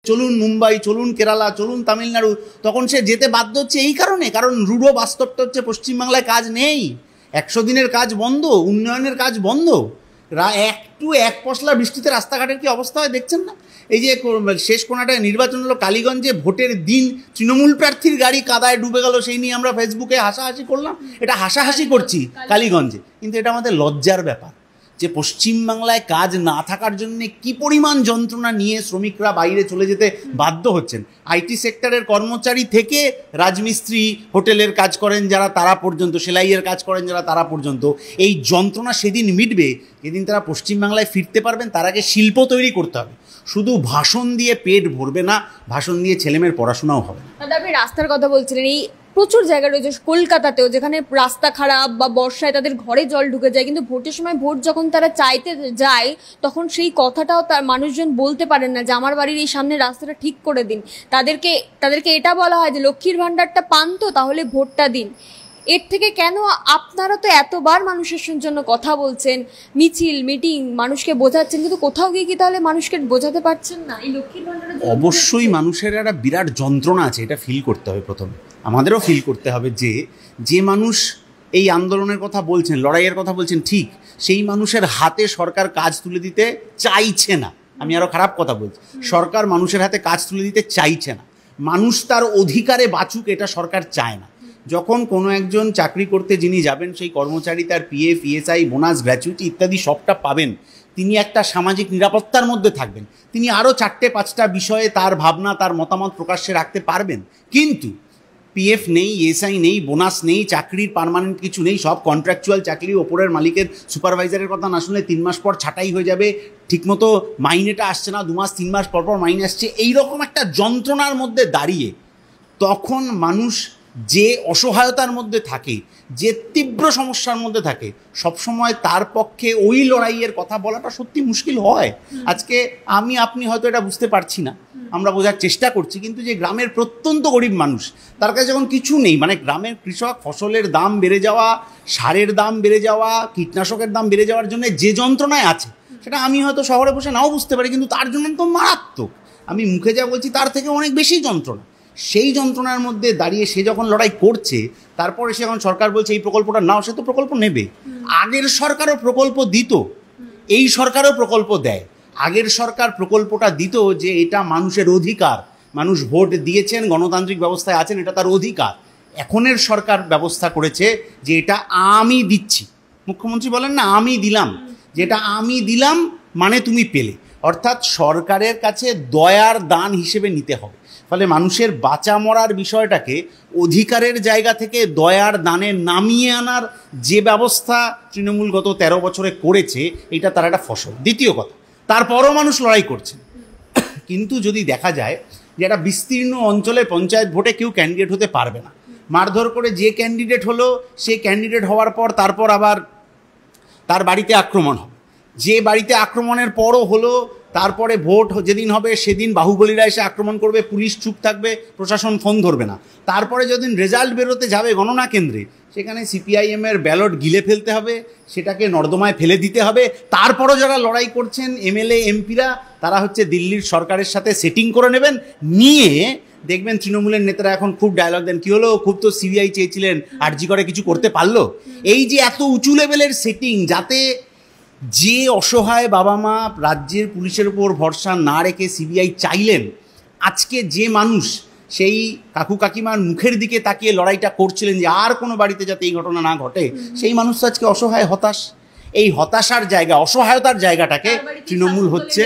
চলুন মুম্বাই, চলুন কেরালা, চলুন তামিলনাড়ু, তখন সে যেতে বাধ্য হচ্ছে এই কারণে, কারণ রূঢ় বাস্তবটা হচ্ছে পশ্চিমবাংলায় কাজ নেই, 100 দিনের কাজ বন্ধ, উন্নয়নের কাজ বন্ধ। একটু এক পশলা বৃষ্টিতে রাস্তাঘাটের কি অবস্থা হয় দেখছেন না? এই যে শেষ কোনাটায় নির্বাচন হলো কালীগঞ্জে, ভোটের দিন তৃণমূল প্রার্থীর গাড়ি কাদায় ডুবে গেল, সেই নিয়ে আমরা ফেসবুকে হাসাহাসি করলাম। এটা হাসাহাসি করছি কালীগঞ্জে, কিন্তু এটা আমাদের লজ্জার ব্যাপার যে পশ্চিমবাংলায় কাজ না থাকার জন্য কি পরিমাণ যন্ত্রণা নিয়ে শ্রমিকরা বাইরে চলে যেতে বাধ্য হচ্ছেন। আইটি সেক্টরের কর্মচারী থেকে রাজমিস্ত্রি, হোটেলের কাজ করেন যারা তারা পর্যন্ত, সেলাইয়ের কাজ করেন যারা তারা পর্যন্ত, এই যন্ত্রণা সেদিন মিটবে যেদিন তারা পশ্চিমবাংলায় ফিরতে পারবেন। তার আগে শিল্প তৈরি করতে হবে। শুধু ভাষণ দিয়ে পেট ভরবে না, ভাষণ দিয়ে ছেলেমেয়ের পড়াশোনাও হবে না। দাদা আপনি রাস্তার কথা বলছিলেন, এই প্রচুর জায়গা রয়েছে কলকাতাতেও যেখানে রাস্তা খারাপ বা বর্ষায় তাদের ঘরে জল ঢুকে যায়, কিন্তু ভোটের সময় ভোট যখন তারা চাইতে যায় তখন সেই কথাটাও তার মানুষজন বলতে পারেন না যে আমার বাড়ির এই সামনে রাস্তাটা ঠিক করে দিন। তাদেরকে এটা বলা হয় যে লক্ষ্মীর ভাণ্ডারটা পান তো তাহলে ভোটটা দিন। এর থেকে কেন আপনারা তো এতবার মানুষের জন্য কথা বলছেন, মিছিল মিটিং মানুষকে বোঝাচ্ছেন, কিন্তু কোথাও গিয়ে কি তাহলে মানুষকে বোঝাতে পারছেন না? এই লক্ষ্মীর ভাণ্ডার অবশ্যই মানুষের একটা বিরাট যন্ত্রণা আছে, এটা ফিল করতে হবে। প্রথমে আমাদেরও ফিল করতে হবে যে মানুষ এই আন্দোলনের কথা বলছেন, লড়াইয়ের কথা বলছেন, ঠিক সেই মানুষের হাতে সরকার কাজ তুলে দিতে চাইছে না। আমি আরও খারাপ কথা বলছি, সরকার মানুষের হাতে কাজ তুলে দিতে চাইছে না। মানুষ তার অধিকারে বাঁচুক এটা সরকার চায় না। যখন কোনো একজন চাকরি করতে যিনি যাবেন, সেই কর্মচারী তার পিএফ, ইএসআই, বোনাস, গ্র্যাচুইটি ইত্যাদি সবটা পাবেন, তিনি একটা সামাজিক নিরাপত্তার মধ্যে থাকবেন, তিনি আরও 4-5টা বিষয়ে তার ভাবনা, তার মতামত প্রকাশ্যে রাখতে পারবেন। কিন্তু পিএফ নেই, ইএসআই নেই, বোনাস নেই, চাকরির পার্মানেন্ট কিছু নেই, সব কন্ট্রাকচুয়াল চাকরি, ওপরের মালিকের সুপারভাইজারের কথা না শুনলে 3 মাস পর ছাঁটাই হয়ে যাবে, ঠিকমতো মাইনেটা আসছে না, 2 মাস 3 মাস পর মাইনে আসছে, এইরকম একটা যন্ত্রণার মধ্যে দাঁড়িয়ে তখন মানুষ যে অসহায়তার মধ্যে থাকে, যে তীব্র সমস্যার মধ্যে থাকে, সবসময় তার পক্ষে ওই লড়াইয়ের কথা বলাটা সত্যি মুশকিল হয়। আজকে আপনি হয়তো এটা বুঝতে পারছি না, আমরা বোঝার চেষ্টা করছি, কিন্তু যে গ্রামের প্রত্যন্ত গরিব মানুষ, তার কাছে যখন কিছু নেই, মানে গ্রামের কৃষক ফসলের দাম বেড়ে যাওয়া, সারের দাম বেড়ে যাওয়া, কীটনাশকের দাম বেড়ে যাওয়ার জন্য যে যন্ত্রণায় আছে, সেটা আমি হয়তো শহরে বসে নাও বুঝতে পারি, কিন্তু তার জন্য তো মারাত্মক। আমি মুখে যা বলছি তার থেকে অনেক বেশি যন্ত্রণা। সেই যন্ত্রণার মধ্যে দাঁড়িয়ে সে যখন লড়াই করছে, তারপরে সে যখন সরকার বলছে এই প্রকল্পটা নাও, সে তো প্রকল্প নেবে। আগের সরকারও প্রকল্প দিত, এই সরকারও প্রকল্প দেয়। আগের সরকার প্রকল্পটা দিত যে এটা মানুষের অধিকার, মানুষ ভোট দিয়েছেন, গণতান্ত্রিক ব্যবস্থায় আছেন, এটা তার অধিকার। এখনের সরকার ব্যবস্থা করেছে যে এটা আমি দিচ্ছি। মুখ্যমন্ত্রী বলেন না আমি দিলাম, যেটা আমি দিলাম মানে তুমি পেলে, অর্থাৎ সরকারের কাছে দয়ার দান হিসেবে নিতে হবে। ফলে মানুষের বাঁচা মরার বিষয়টাকে অধিকারের জায়গা থেকে দয়ার দানে নামিয়ে আনার যে ব্যবস্থা তৃণমূল গত 13 বছরে করেছে, এটা তার একটা ফসল। দ্বিতীয় কথা, তারপরও মানুষ লড়াই করছে, কিন্তু যদি দেখা যায় যে একটা বিস্তীর্ণ অঞ্চলে পঞ্চায়েত ভোটে কেউ ক্যান্ডিডেট হতে পারবে না, মারধর করে যে ক্যান্ডিডেট হলো সে ক্যান্ডিডেট হওয়ার পর তারপর আবার তার বাড়িতে আক্রমণ হবে, যে বাড়িতে আক্রমণের পরও হলো তারপরে ভোট যেদিন হবে সেদিন বাহুবলীরা এসে আক্রমণ করবে, পুলিশ চুপ থাকবে, প্রশাসন ফোন ধরবে না। তারপরে যেদিন রেজাল্ট বেরোতে যাবে গণনা কেন্দ্রে, সেখানে সিপিআইএমের ব্যালট গিলে ফেলতে হবে, সেটাকে নর্দমায় ফেলে দিতে হবে। তারপরও যারা লড়াই করছেন এমএলএ এমপিরা, তারা হচ্ছে দিল্লির সরকারের সাথে সেটিং করে নেবেন, নিয়ে দেখবেন তৃণমূলের নেতারা এখন খুব ডায়লগ দেন, কী হলো, খুব তো সিবিআই চেয়েছিলেন, আরজি করে কিছু করতে পারলো। এই যে এত উঁচু লেভেলের সেটিং, যাতে যে অসহায় বাবা মা রাজ্যের পুলিশের উপর ভরসা না রেখে সিবিআই চাইলেন, আজকে যে মানুষ সেই কাকু কাকিমার মুখের দিকে তাকিয়ে লড়াইটা করছিলেন যে আর কোনো বাড়িতে যাতে এই ঘটনা না ঘটে, সেই মানুষ তো আজকে অসহায়, হতাশ। এই হতাশার জায়গা, অসহায়তার জায়গাটাকে তৃণমূল হচ্ছে,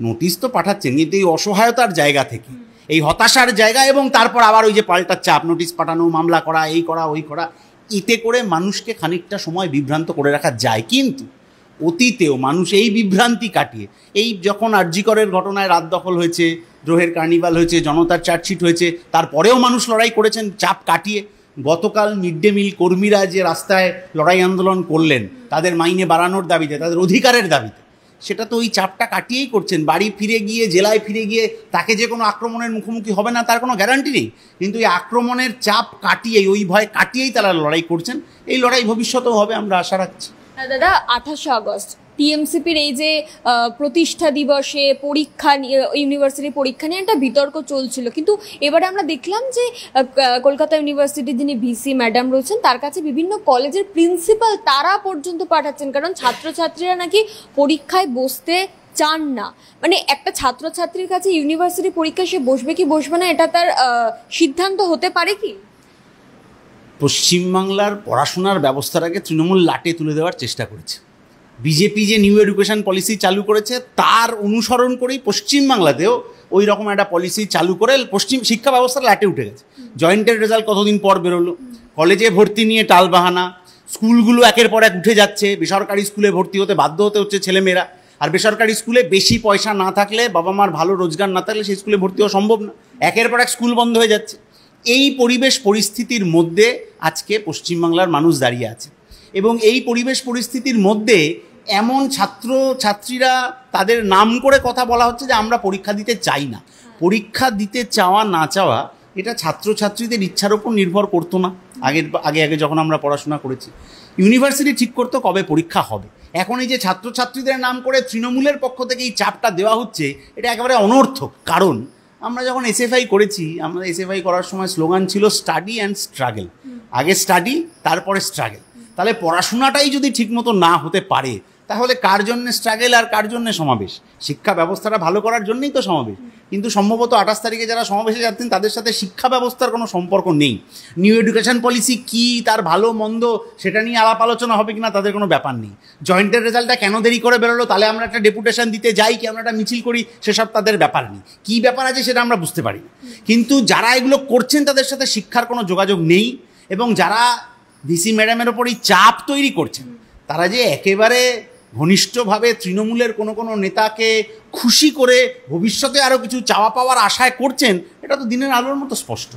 নোটিশ তো পাঠাচ্ছেন, কিন্তু এই অসহায়তার জায়গা থেকে, এই হতাশার জায়গা, এবং তারপর আবার ওই যে পাল্টা চাপ, নোটিশ পাঠানো, মামলা করা, এই করা ওই করা, এতে করে মানুষকে খানিকটা সময় বিভ্রান্ত করে রাখা যায়। কিন্তু অতীতেও মানুষ এই বিভ্রান্তি কাটিয়ে, এই যখন আরজিকরের ঘটনায় রাত দখল হয়েছে, দ্রোহের কার্নিভাল হয়েছে, জনতার চার্জশিট হয়েছে, তারপরেও মানুষ লড়াই করেছেন চাপ কাটিয়ে। গতকাল মিড ডে মিল কর্মীরা যে রাস্তায় লড়াই আন্দোলন করলেন তাদের মাইনে বাড়ানোর দাবিতে, তাদের অধিকারের দাবিতে, সেটা তো ওই চাপটা কাটিয়েই করছেন। বাড়ি ফিরে গিয়ে, জেলায় ফিরে গিয়ে তাকে যে কোনো আক্রমণের মুখোমুখি হবে না তার কোনো গ্যারান্টি নেই, কিন্তু এই আক্রমণের চাপ কাটিয়েই, ওই ভয় কাটিয়েই তারা লড়াই করছেন। এই লড়াই ভবিষ্যতেও হবে, আমরা আশা রাখছি। দাদা 28শে আগস্ট টিএমসিপির এই যে প্রতিষ্ঠা দিবসে পরীক্ষা নিয়ে, ইউনিভার্সিটি পরীক্ষা নিয়ে একটা বিতর্ক চলছিল, কিন্তু এবারে আমরা দেখলাম যে কলকাতা ইউনিভার্সিটির যিনি ভিসি ম্যাডাম রয়েছেন তার কাছে বিভিন্ন কলেজের প্রিন্সিপাল তারা পর্যন্ত পাঠাচ্ছেন, কারণ ছাত্রছাত্রীরা নাকি পরীক্ষায় বসতে চান না। মানে একটা ছাত্রছাত্রীর কাছে ইউনিভার্সিটি পরীক্ষায় সে বসবে কি বসবে না এটা তার সিদ্ধান্ত হতে পারে কি? পশ্চিমবাংলার পড়াশোনার ব্যবস্থাটাকে তৃণমূল লাটে তুলে দেওয়ার চেষ্টা করেছে। বিজেপি যে নিউ এডুকেশন পলিসি চালু করেছে তার অনুসরণ করেই পশ্চিমবাংলাতেও ওই রকম একটা পলিসি চালু করে পশ্চিম শিক্ষা ব্যবস্থাটা লাটে উঠে গেছে। জয়েন্টের রেজাল্ট কতদিন পর বেরোলো, কলেজে ভর্তি নিয়ে টালবাহানা, স্কুলগুলো একের পর এক উঠে যাচ্ছে, বেসরকারি স্কুলে ভর্তি হতে বাধ্য হতে হচ্ছে ছেলেমেয়েরা। আর বেসরকারি স্কুলে বেশি পয়সা না থাকলে, বাবা মার ভালো রোজগার না থাকলে সেই স্কুলে ভর্তি হওয়া সম্ভব না, একের পর এক স্কুল বন্ধ হয়ে যাচ্ছে। এই পরিবেশ পরিস্থিতির মধ্যে আজকে পশ্চিমবাংলার মানুষ দাঁড়িয়ে আছে, এবং এই পরিবেশ পরিস্থিতির মধ্যে এমন ছাত্র ছাত্রীরা তাদের নাম করে কথা বলা হচ্ছে যে আমরা পরীক্ষা দিতে চাই না। পরীক্ষা দিতে চাওয়া না চাওয়া এটা ছাত্রছাত্রীদের ইচ্ছার ওপর নির্ভর করতো না আগে যখন আমরা পড়াশোনা করেছি। ইউনিভার্সিটি ঠিক করতো কবে পরীক্ষা হবে। এখন এই যে ছাত্রছাত্রীদের নাম করে তৃণমূলের পক্ষ থেকে এই চাপটা দেওয়া হচ্ছে, এটা একেবারে অনর্থক। কারণ আমরা যখন এসএফআই করেছি, আমরা এসএফআই করার সময় স্লোগান ছিল স্টাডি অ্যান্ড স্ট্রাগল। আগে স্টাডি, তারপরে স্ট্রাগল। তাহলে পড়াশোনাটাই যদি ঠিকমতো না হতে পারে তাহলে কার জন্যে স্ট্রাগল আর কার জন্যে সমাবেশ? শিক্ষা ব্যবস্থাটা ভালো করার জন্যই তো সমাবেশ। কিন্তু সম্ভবত 28 তারিখে যারা সমাবেশে যাচ্ছেন তাদের সাথে শিক্ষা ব্যবস্থার কোনো সম্পর্ক নেই। নিউ এডুকেশন পলিসি কী, তার ভালো মন্দ সেটা নিয়ে আলাপ আলোচনা হবে কিনা তাদের কোনো ব্যাপার নেই। জয়েন্টের রেজাল্টটা কেন দেরি করে বেরোলো, তাহলে আমরা একটা ডেপুটেশন দিতে যাই কি আমরা একটা মিছিল করি, সেসব তাদের ব্যাপার নেই। কী ব্যাপার আছে সেটা আমরা বুঝতে পারি না। কিন্তু যারা এগুলো করছেন তাদের সাথে শিক্ষার কোনো যোগাযোগ নেই, এবং যারা ভিসি ম্যাডামের ওপরই চাপ তৈরি করছেন তারা যে একেবারে ঘনিষ্ঠভাবে তৃণমূলের কোনো নেতাকে খুশি করে ভবিষ্যতে আরও কিছু চাওয়া পাওয়ার আশায় করছেন, এটা তো দিনের আলোর মতো স্পষ্ট।